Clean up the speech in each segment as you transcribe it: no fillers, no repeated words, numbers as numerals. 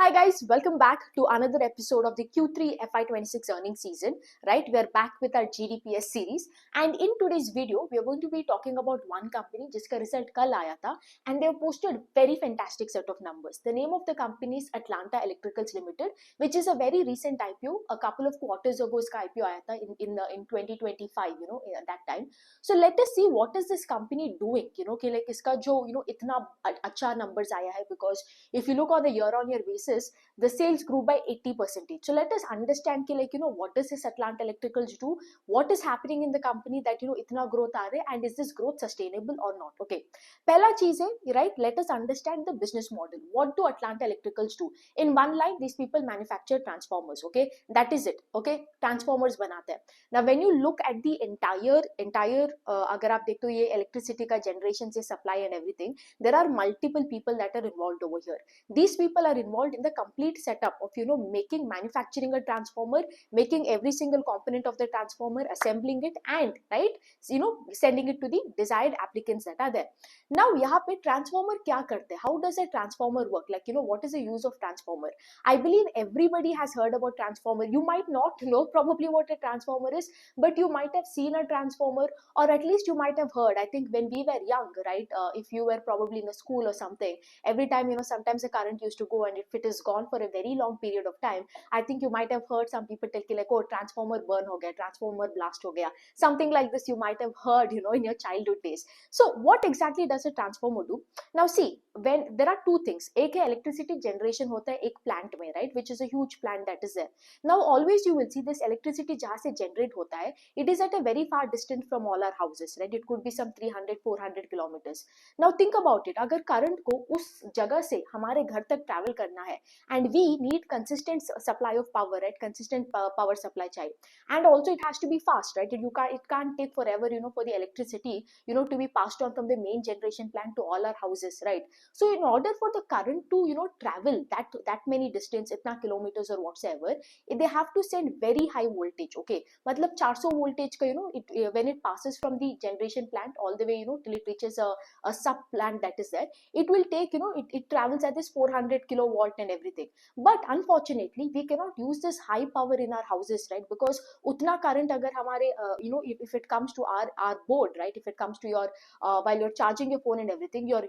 Hi guys, welcome back to another episode of the Q3 FY26 earnings season. Right, we are back with our GDPS series, and in today's video, we are going to be talking about one company जिसका result कल आया था, and they have posted very fantastic set of numbers. The name of the company is Atlanta Electricals Limited, which is a very recent IPO. A couple of quarters ago, इसका IPO आया था in 2025, at that time. So let us see what is this company doing, कि like इसका जो इतना अच्छा numbers आया है, because if you look on the year-on-year basis, the sales grew by 80%. So let us understand कि what does this Atlanta Electricals do? What is happening in the company that इतना growth आ रहा है, and is this growth sustainable or not? Okay. पहला चीज है, right? Let us understand the business model. What do Atlanta Electricals do? In one line, these people manufacture transformers. Okay, that is it. Okay, transformers बनाते हैं. Now, when you look at the entire अगर आप देखते हो ये electricity का generation से supply and everything, there are multiple people that are involved over here. These people are involved in the complete setup of manufacturing a transformer, making every single component of the transformer, assembling it, and sending it to the desired applicants that are there. Now यहाँ पे transformer क्या करते हैं? How does a transformer work? What is the use of transformer? I believe everybody has heard about transformer. You might not know probably what a transformer is, but you might have seen a transformer, or at least you might have heard. I think when we were young, right, if you were probably in a school or something, every time sometimes the current used to go, and if it is gone for a very long period of time, I think you might have heard some people tell like, oh, transformer burn ho gaya, transformer blast ho gaya, something like this you might have heard in your childhood days. So what exactly does a transformer do? Now see, when there are two things, एक है electricity generation होता है एक plant में, right, which is a huge plant that is there. Now always you will see this electricity जहाँ से generate होता है, it is at a very far distance from all our houses, right? It could be some 300-400 kilometers. Now think about it, अगर current को उस जगह से हमारे घर तक travel करना है, and we need consistent supply of power, right? Consistent power supply चाहिए, and also it has to be fast, right? It can't take forever, for the electricity, to be passed on from the main generation plant to all our houses, right? So in order for the current to travel that many distance, itna kilometers or whatsoever, they have to send very high voltage. Okay, मतलब 400 voltage का when it passes from the generation plant all the way till it reaches a sub plant that is there, it will take it travels at this 400 kilowatt and everything. But unfortunately we cannot use this high power in our houses, right? Because utna current agar hamare if it comes to our board, right, if it comes to your while you're charging your phone and everything, your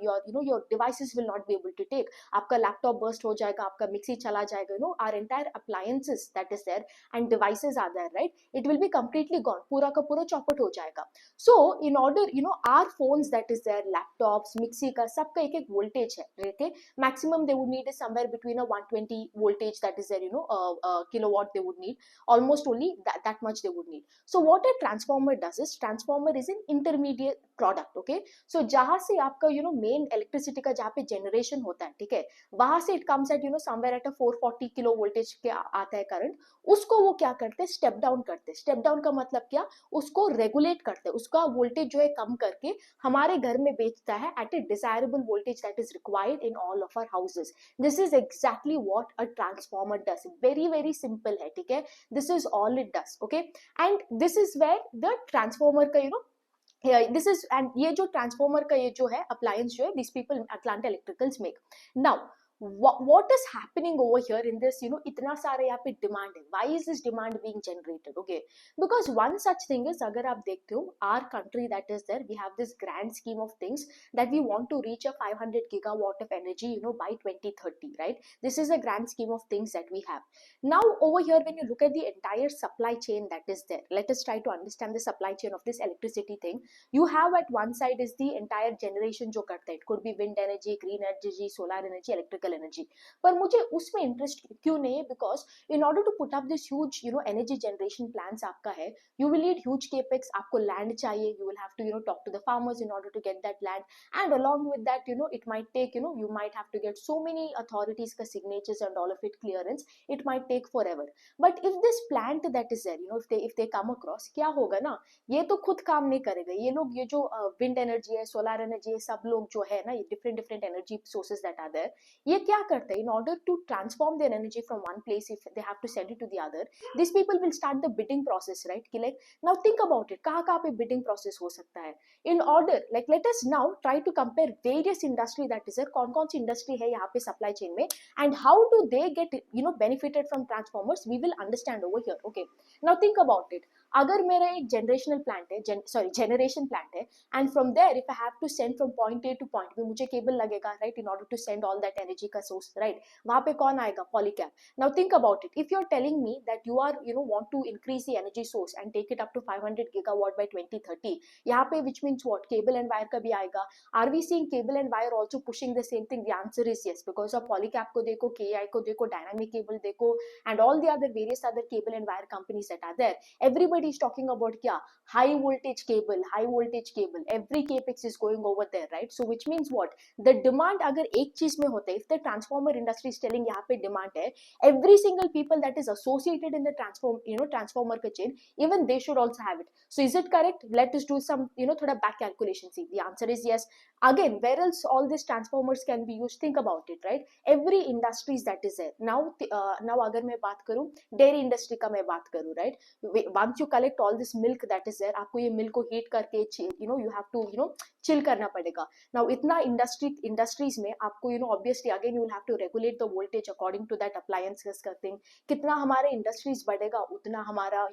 devices will not be able to take. आपका laptop burst हो जाएगा, आपका mixie चला जाएगा, our entire appliances that is there and devices are there, right? It will be completely gone, पूरा का पूरा चौपट हो जाएगा. So in order our phones that is there, laptops, mixie का सबका एक voltage है, okay? Maximum they would need is somewhere between a 120 voltage that is there, kilowatt they would need, almost only that much they would need. So what a transformer does is, transformer is an intermediate product. Okay, so जहां से आपका main electricity का जहाँ पे generation होता है, ठीक है, वहां से it comes at somewhere at a 440 kilo voltage के आता है current, उसको वो क्या करते हैं, step down करते हैं. Step down का मतलब क्या, उसको regulate करते हैं, उसका voltage जो है कम करके हमारे घर में बेचता है at a desirable voltage that is required in all of our houses. This is exactly what a transformer does. Very very simple है, ठीक है, this is all it does. Okay, and this is where the transformer का this is, and ये जो transformer का ये जो है appliance जो है, these people Atlanta Electricals make. Now what is happening over here in this इतना सारा यहाँ पे demand है? Why is this demand being generated? Okay, because one such thing is, अगर आप देखते हो our country that is there, we have this grand scheme of things that we want to reach a 500 gigawatt of energy by 2030, right? This is a grand scheme of things that we have. Now over here when you look at the entire supply chain that is there, let us try to understand the supply chain of this electricity thing. You have at one side is the entire generation जो करता है, it could be wind energy, green energy, solar energy, electrical energy. पर मुझे उसमें interest क्यों नहीं है? Because in order to put up this huge energy generation plans आपका है, you will need huge capex, आपको लैंड चाहिए, you will have to talk to the farmers in order to get that land, and along with that it might take you might have to get so many authorities ka signatures and all of it clearance. It might take forever. But if this plant that is there, if they come across, क्या होगा ना, ये तो खुद काम नहीं करेगा, ये लोग ये जो विंड एनर्जी है, सोलर एनर्जी है, सब लोग जो है ना, ये different energy sources that are there, ये क्या करते हैं, in order to transform their energy from one place if they have to send it to the other, this people will start the bidding process, right? कि like now think about it, कहाँ कहाँ पे bidding process हो सकता है in order, like let us now try to compare various industry that is कौन कौन सी इंडस्ट्री है यहाँ पे सप्लाई चेन में, and how do they get benefited from transformers, we will understand over here. Okay, now think about it. अगर मेरा एक जनरेशनल प्लांट है, जनरेशन प्लांट है, and from there if I have to send from point A to point B, मुझे cable लगेगा, right, in order to send all that energy का source, right? वहां पे कौन आएगा? Polycab. Now think about it, if you are telling me that you are want to increase the energy source and take it up to 500 gigawatt by 2030, यहाँ पे which means what, cable and wire का भी आएगा. Are we seeing cable and wire also pushing the same thing? The answer is yes, because of Polycab को देखो, केआई को देखो, dynamic cable देखो, and all the other various other cable and wire companies that are there. Everybody is talking about kya? High voltage cable, high voltage cable. Every capex is going over there, right? So which means what? The demand agar ek cheez mein hota hai, if the transformer industry is telling yahan pe demand hai, every single people that is associated in the transformer ka chain, even they should also have it. So is it correct? Let us do some thoda back calculation. See, the answer is yes. Again, where else all these transformers can be used? Think about it, right? Every industries that is there. Now अगर मैं बात करूं dairy industry का, मैं बात करूं, right? Once you collect all this milk that is there, आपको ये मिल्क को हीट करके यू हैव टू चिल करना पड़ेगा. नाउ इतना इंडस्ट्रीज में आपको obviously again you will have to regulate the voltage according to that appliances करते हैं. कितना हमारे इंडस्ट्रीज बढ़ेगा उतना हमारा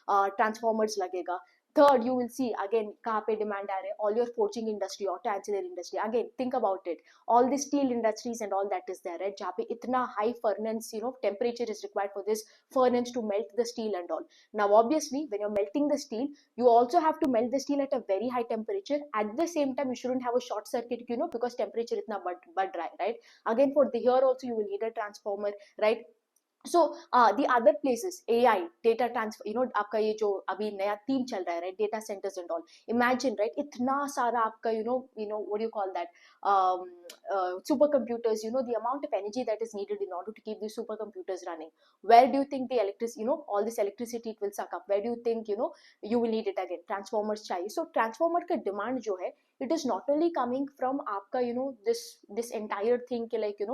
ट्रांसफॉर्मर्स लगेगा. Third, you will see again कहाँ पे demand आ रहे हैं, all your forging industry, auto ancillary industry. Again, think about it. All the steel industries and all that is there, right? जहाँ पे इतना high furnace, temperature is required for this furnace to melt the steel and all. Now, obviously, when you're melting the steel, you also have to melt the steel at a very high temperature. At the same time, you shouldn't have a short circuit, because temperature इतना बढ़ रहा है, right? Again, for the here also, you will need a transformer, right? So the other places, AI, data transfer, आपका ये जो अभी नया theme चल रहा है, right? Data centers and all. Imagine, right? इतना सारा आपका what do you call that? Supercomputers. The amount of energy that is needed in order to keep these supercomputers running. Where do you think the electricity, all this electricity it will suck up? Where do you think you will need it again? Transformers चाहिए. So transformer का demand जो है, it is not only coming from आपका this entire thing के like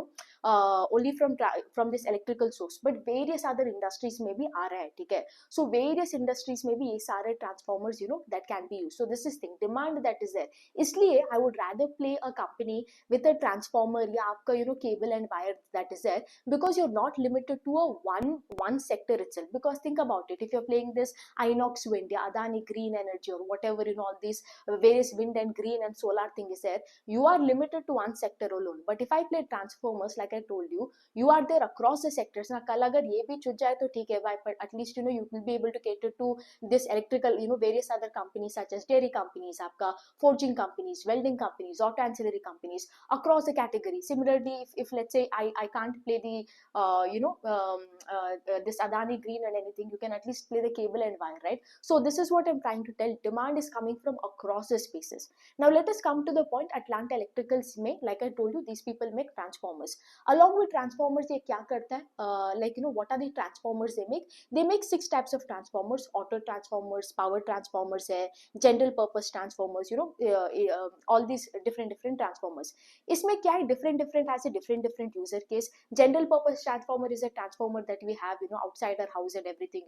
only from this electrical source, but various other industries में भी आ रहा है, ठीक है? So various industries में भी ये सारे transformers that can be used. So this is thing, demand that is there. इसलिए I would rather play a company with a transformer या आपका cable and wire that is there, because you're not limited to a one sector itself. Because think about it, if you're playing this Inox Wind, या Adani Green Energy, or whatever all these various wind and green and solar thing is there, you are limited to one sector alone. But if I play transformers, like I told you, you are there across the sectors. ना कल अगर ये भी छूट जाए तो ठीक है भाई, but at least you will be able to cater to this electrical various other companies such as dairy companies, आपका forging companies, welding companies, auto ancillary companies across the category. Similarly, if let's say I can't play the this Adani Green and anything, you can at least play the cable and wire, right? So this is what I'm trying to tell. Demand is coming from across the spaces. Now let us come to the point. Atlanta Electricals में, like I told you, these people make transformers. Along with transformers, ये क्या करता है? Like what are the transformers they make? They make 6 types of transformers: auto transformers, power transformers है, general purpose transformers. All these different transformers. इसमें क्या है? Different has a different user case. General purpose transformer is a transformer that we have outside our house and everything.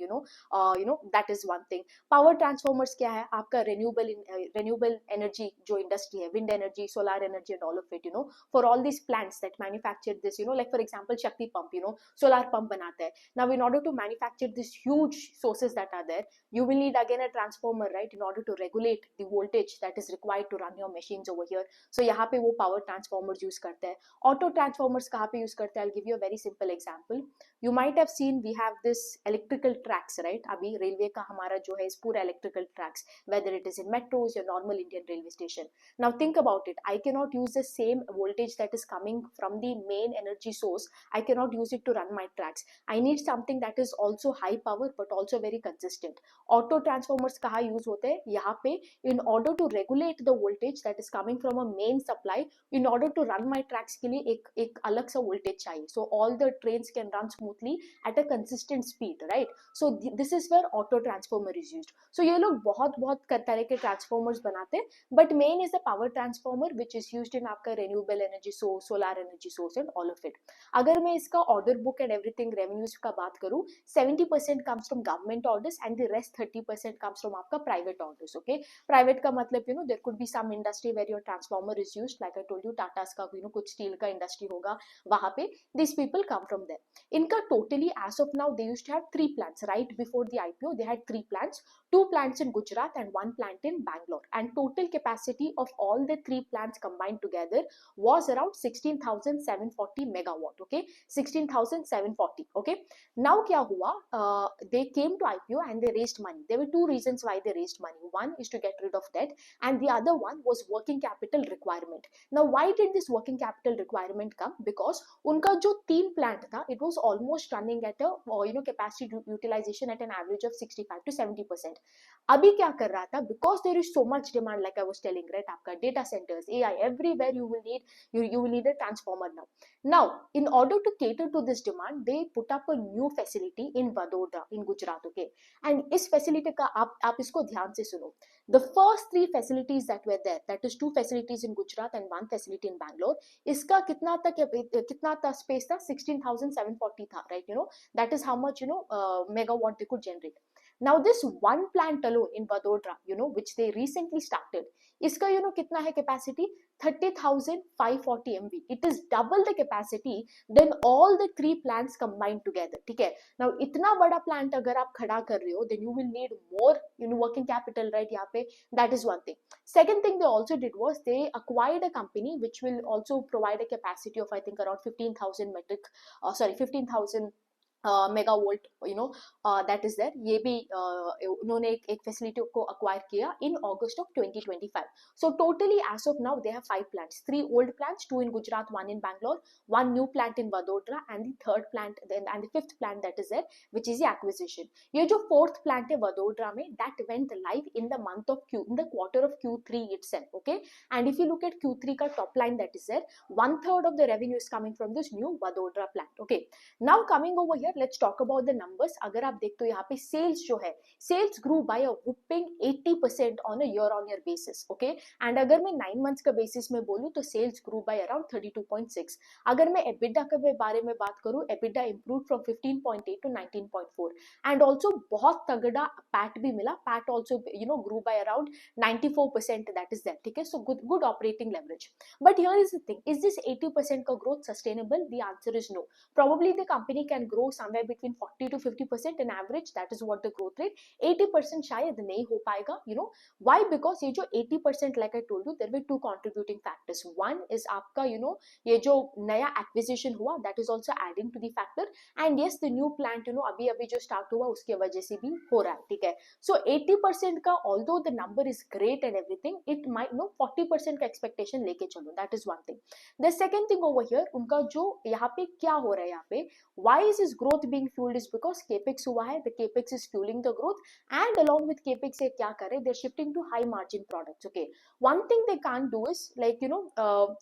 That is one thing. Power transformers क्या है? आपका renewable energy जो industry है, wind energy, solar energy and all of it, for all these plants that manufacture this, like for example Shakti pump, solar pump बनाता है. Now in order to manufacture these huge sources that are there, you will need again a transformer, right, in order to regulate the voltage that is required to run your machines over here. So यहाँ पे वो power transformers use करता है. Auto transformers कहाँ पे use करता है? I'll give you a very simple example. You might have seen we have this electrical tracks, right? अभी railway का हमारा जो है इस पूरा electrical tracks, whether it is in metros or normal Indian railway station. Now think about it. I cannot use the same voltage that is coming from the main energy source. I cannot use it to run my tracks. I need something that is also high power but also very consistent. Auto transformers कहाँ use होते हैं? यहाँ पे in order to regulate the voltage that is coming from a main supply, in order to run my tracks के लिए एक अलग सा voltage चाहिए. So all the trains can run smoothly at a consistent speed, right? So this is where auto transformer is used. So ये लोग बहुत तरह के transformers बनाते हैं, but main is the power transformer which is used in आपका renewable energy source, solar energy source and all of it. अगर मैं इसका order book and everything revenues का बात करूँ, 70% comes from government orders and the rest 30% comes from आपका private orders. Okay, private का मतलब there could be some industry where your transformer is used, like I told you Tata's का कुछ steel का industry होगा वहाँ पे, these people come from there. इनका totally as of now they used to have 3 plants. Right before the IPO they had 3 plants, 2 plants in Gujarat and 1 plant in Bangalore, and total capacity of all the 3 plants combined together was around 16,740 megawatt. Okay, 16,740. Okay, now क्या हुआ, they came to IPO and they raised money. There were 2 reasons why they raised money. One is to get rid of debt and the other one was working capital requirement. Now why did this working capital requirement come? Because उनका जो 3 plant था, it was almost running at a capacity utilization at an average of 65 to 70%. अभी क्या कर रहा था, because there is so much demand, like I was telling, right, आपका data centers, AI, everywhere you will need a transformer now. Now in order to cater to this demand, they put up a new facility in Vadodara in Gujarat. Okay, and इस facility का आप इसको ध्यान से सुनो. The first 3 facilities that were there, that is 2 facilities in Gujarat and 1 facility in Bangalore, इसका कितना था space था, 16,740 था, right? That is how much megawatt they could generate. Now this one plant alone in Vadodara, which they recently started, इसका कितना है capacity, 30,540 MV. It is double the capacity than all the 3 plants combined together. ठीक है? Now इतना बड़ा plant अगर आप खड़ा कर रहे हो, then you will need more working capital, right? यहाँ पे, that is one thing. Second thing they also did was they acquired a company which will also provide a capacity of I think around 15,000 megavolt, that is there. ये भी उन्होंने एक facility को acquire किया in August of 2025. So totally as of now they have 5 plants, 3 old plants, 2 in Gujarat, 1 in Bangalore, 1 new plant in Vadodara, and the 3rd plant and the 5th plant that is there, which is the acquisition. ये जो 4th plant है Vadodara में, that went live in the quarter of Q3 itself. Okay, and if you look at Q3 का top line that is there, 1/3 of the revenue is coming from this new Vadodara plant. Okay, now coming over here, let's talk about the numbers. अगर आप देखते हो यहाँ पे sales जो है, sales grew by a whopping 80% on a year-on-year basis. Okay, and अगर मैं 9 months का basis में बोलूँ तो sales grew by around 32.6. अगर मैं EBITDA के बारे में बात करूँ, EBITDA improved from 15.8 to 19.4, and also बहुत तगड़ा PAT भी मिला. PAT also grew by around 94%. That is that. ठीक है, so good operating leverage. But here is the thing: is this 80% का growth sustainable? The answer is no. Probably the company can grow somewhere between 40 to 50% in average. That is what the growth rate. 80% शायद नहीं हो पाएगा. Why? Because ये जो 80%, like I told you, there were 2 contributing factors. One is आपका ये जो नया acquisition हुआ, that is also adding to the factor, and yes, the new plant अभी जो start हुआ उसके वजह से भी हो रहा है. ठीक है, so 80% का, although the number is great and everything, it might 40% का expectation लेके चलो. That is one thing. The second thing over here, उनका जो यहाँ पे क्या हो रहा है, यहाँ पे why is this growth being fueled is because capex हुआ है. The capex is fueling the growth, and along with capex ये क्या कर रहे हैं, they're shifting to high margin products. Okay, one thing they can't do is like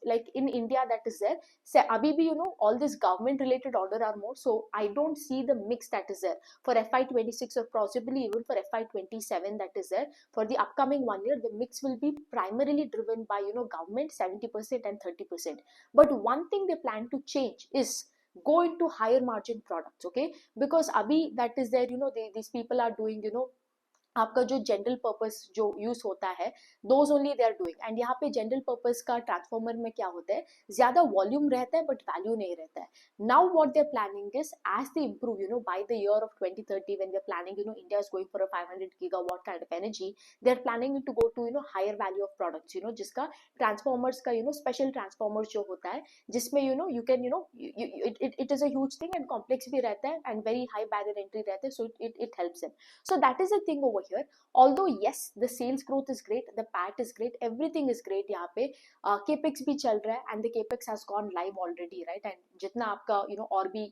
like in India that is there, say अभी भी all this government related order are more, so I don't see the mix that is there for FY26 or possibly even for FY27 that is there. For the upcoming 1 year, the mix will be primarily driven by government 70% and 30%. But one thing they plan to change is go into higher margin products. Okay, because abhi that is there, these people are doing आपका जो general purpose जो use होता है, those only they are doing. And यहाँ पे general purpose का transformer में क्या होता है, ज्यादा वॉल्यूम रहता है बट वैल्यू नहीं रहता है. Now what they are planning is as they improve by the year of 2030 when they are planning India is going for a 500 gigawatt kind of energy, they are planning to go to higher value of products, जिसका transformers का special transformers जो होता है, जिसमें you can it is a huge thing and complex भी रहता है and very high barrier entry रहता है, so it helps them. So that is a thing over here. Although yes, the sales growth is great, the PAT is great, everything is great. यहाँ पे capex भी चल रहा है and the capex has gone live already, right? And जितना आपका और भी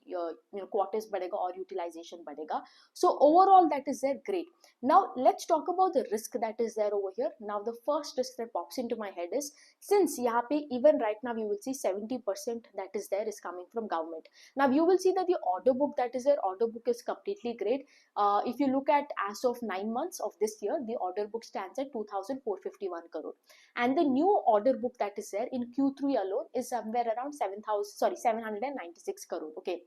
quarters बढ़ेगा और utilization बढ़ेगा, so overall that is there great. Now let's talk about the risk that is there over here. Now the first risk that pops into my head is, since यहाँ पे even right now you will see 70% that is there is coming from government. Now you will see that the order book that is there, order book is completely great. If you look at as of 9 months of this year, the order book stands at 2,451 crore. And the new order book that is there in Q3 alone is somewhere around 796 crore. Okay.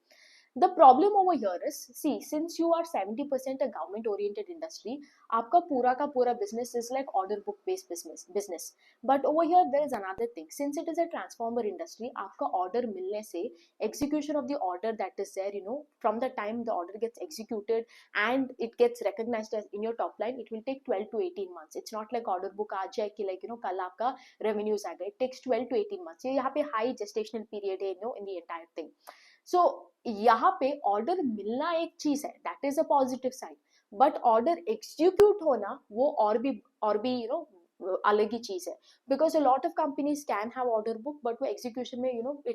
The problem over here is, see, since you are 70% a government oriented industry, आपका पूरा का पूरा business is like order book based business. But over here there is another thing. Since it is a transformer industry, आपका order मिलने से execution of the order that is there, from the time the order gets executed and it gets recognized as in your top line, it will take 12 to 18 months. It's not like order book आ जाए कि like कल आपका revenues आ गए. It takes 12 to 18 months. ये यहाँ पे high gestational period है in the entire thing. So यहाँ पे ऑर्डर मिलना एक चीज है, that is a positive sign, but order execute होना वो और भी अलग ही चीज है. Because a lot of companies can have order book, but वो एग्जीक्यूशन में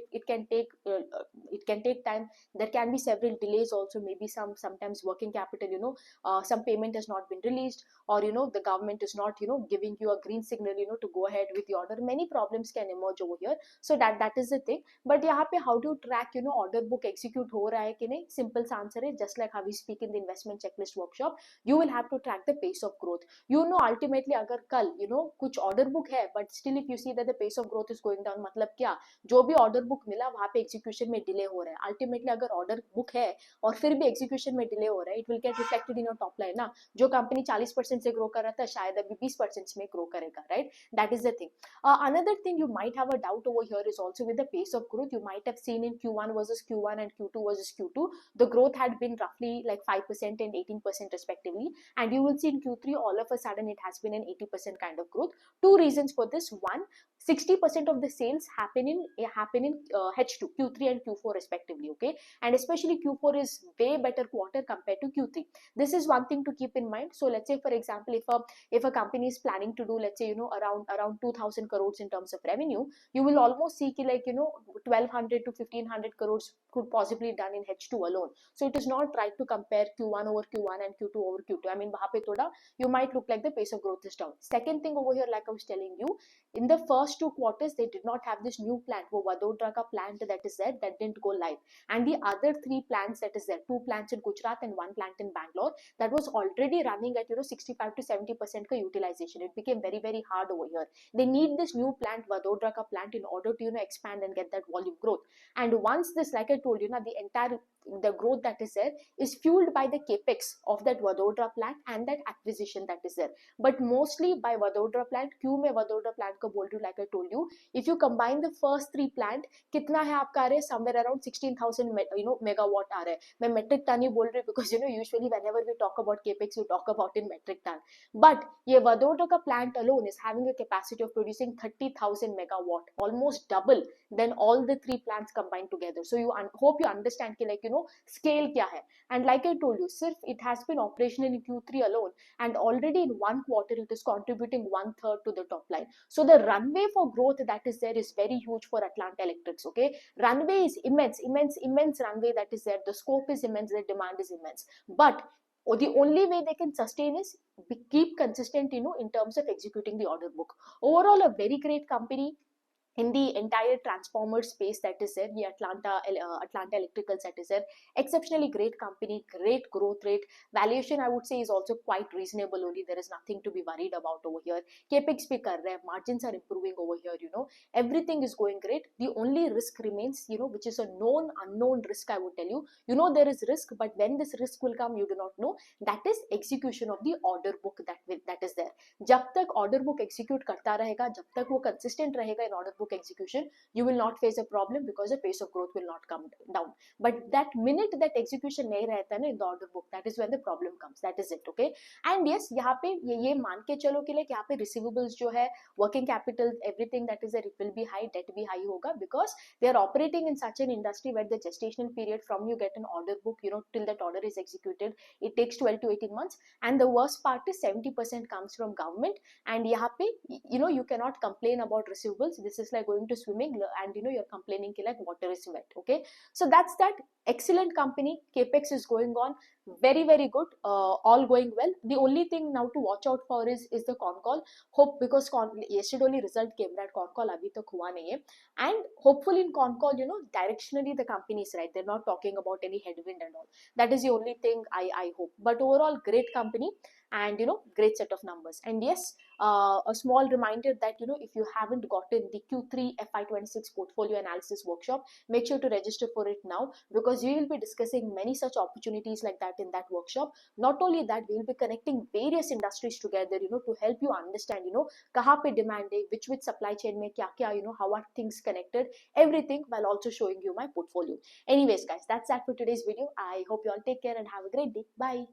it can take time. There can be several delays also, maybe sometimes working capital, some payment has not been released, or the government is not giving you a green signal to go ahead with the order. Many problems can emerge over here. So that is the thing. But यहाँ पे how do you track order book execute हो रहा है कि नहीं? Simple answer है, just like how we speak in the investment checklist workshop, you will have to track the pace of growth. Ultimately अगर कल कुछ order book है, but still if you see that the pace of growth is going down, मतलब क्या, जो भी order book मिला वहाँ पे execution में delay हो रहा है. Ultimately अगर order book है और फिर भी execution में delay हो रहा है, it will get reflected in your top line ना. जो company 40% से grow कर रहा था, शायद अभी 20% में grow करेगा, right? That is the thing. Another thing you might have a doubt over here is also with the pace of growth. You might have seen in Q1 versus Q1 and Q2 versus Q2, the growth had been roughly like 5% and 18% respectively. And you will see in Q3, all of a sudden it has been an 80% kind of growth. Two reasons for this. One, 60% of the sales happen in H2, Q3 and Q4 respectively, okay? And especially Q4 is way better quarter compared to Q3. This is one thing to keep in mind. So let's say, for example, if a company is planning to do, let's say, around 2,000 crores in terms of revenue, you will almost see like 1,200 to 1,500 crores could possibly done in H2 alone. So it is not right to compare Q1 over Q1 and Q2 over Q2. I mean, वहाँ पे थोड़ा you might look like the pace of growth is down. Second thing over here, like I was telling you, in the first 2 quarters they did not have this new plant, वो Vadodara का plant that is there, that didn't go live, and the other 3 plants that is there, 2 plants in Gujarat and 1 plant in Bangalore, that was already running at 65 to 70% का utilization. It became very very hard over here. They need this new plant, Vadodara ka plant, in order to expand and get that volume growth. And once this, like I told you, the growth that is there is fueled by the capex of that Vadodara plant and that acquisition that is there, but mostly by Vadodara plant. क्यों मैं Vadodara plant को बोल रही हूँ? Like I told you, if you combine the first 3 plant, कितना है आपका आ रहा है? Somewhere around 16,000 megawatt आ रहा है. मैं metric ton ही बोल रही हूँ because usually whenever we talk about capex we talk about in metric ton, but ये Vadodara का plant alone is having a capacity of producing 30,000 megawatt, almost double than all the 3 plants combined together. So you hope you understand कि like scale क्या है. And like I told you, सिर्फ it has been operational in Q3 alone, and already in 1 quarter it is contributing 1/3 to the top line. So the runway for growth that is there is very huge for Atlanta Electrics. Okay, runway is immense runway that is there. The scope is immense, the demand is immense, but the only way they can sustain is keep consistent in terms of executing the order book. Overall, a very great company in the entire transformer space that is there, the Atlanta Electricals that is there, exceptionally great company, great growth rate. Valuation I would say is also quite reasonable only. There is nothing to be worried about over here. Capex bhi kar rahe, margins are improving over here, everything is going great. The only risk remains, which is a known unknown risk, I would tell you. There is risk, but when this risk will come, you do not know. That is execution of the order book that is there. जब तक order book execute करता रहेगा, जब तक वो consistent रहेगा in order book execution, you will not face a problem because the pace of growth will not come down. But that minute that execution नहीं रहता है ना in the order book, that is when the problem comes. That is it, okay? And yes, यहाँ पे ये मान के चलो कि like यहाँ पे receivables जो है, working capital, everything that is there, it will be high, debt भी high होगा, because they are operating in such an industry where the gestational period from you get an order book, till that order is executed, it takes 12 to 18 months. And the worst part is 70% comes from government, and यहाँ पे you cannot complain about receivables. This is like going to swimming and you're complaining like water is wet. Okay, so that's that. Excellent company. Capex is going on, very good, all going well. The only thing now to watch out for is the con call. Hope, because yesterday only result came, that con call abhi tak hua nahi hai. And hopefully in con call, directionally the company is right, they're not talking about any headwind and all. That is the only thing I hope. But overall, great company, and great set of numbers. And yes, a small reminder that if you haven't gotten the Q3 FY26 portfolio analysis workshop, make sure to register for it now, because we will be discussing many such opportunities like that in that workshop. Not only that, we will be connecting various industries together, to help you understand, kahan pe demand hai, which supply chain mein kya kya, how are things connected, everything, while also showing you my portfolio. Anyways, guys, that's that for today's video. I hope you all take care and have a great day. Bye.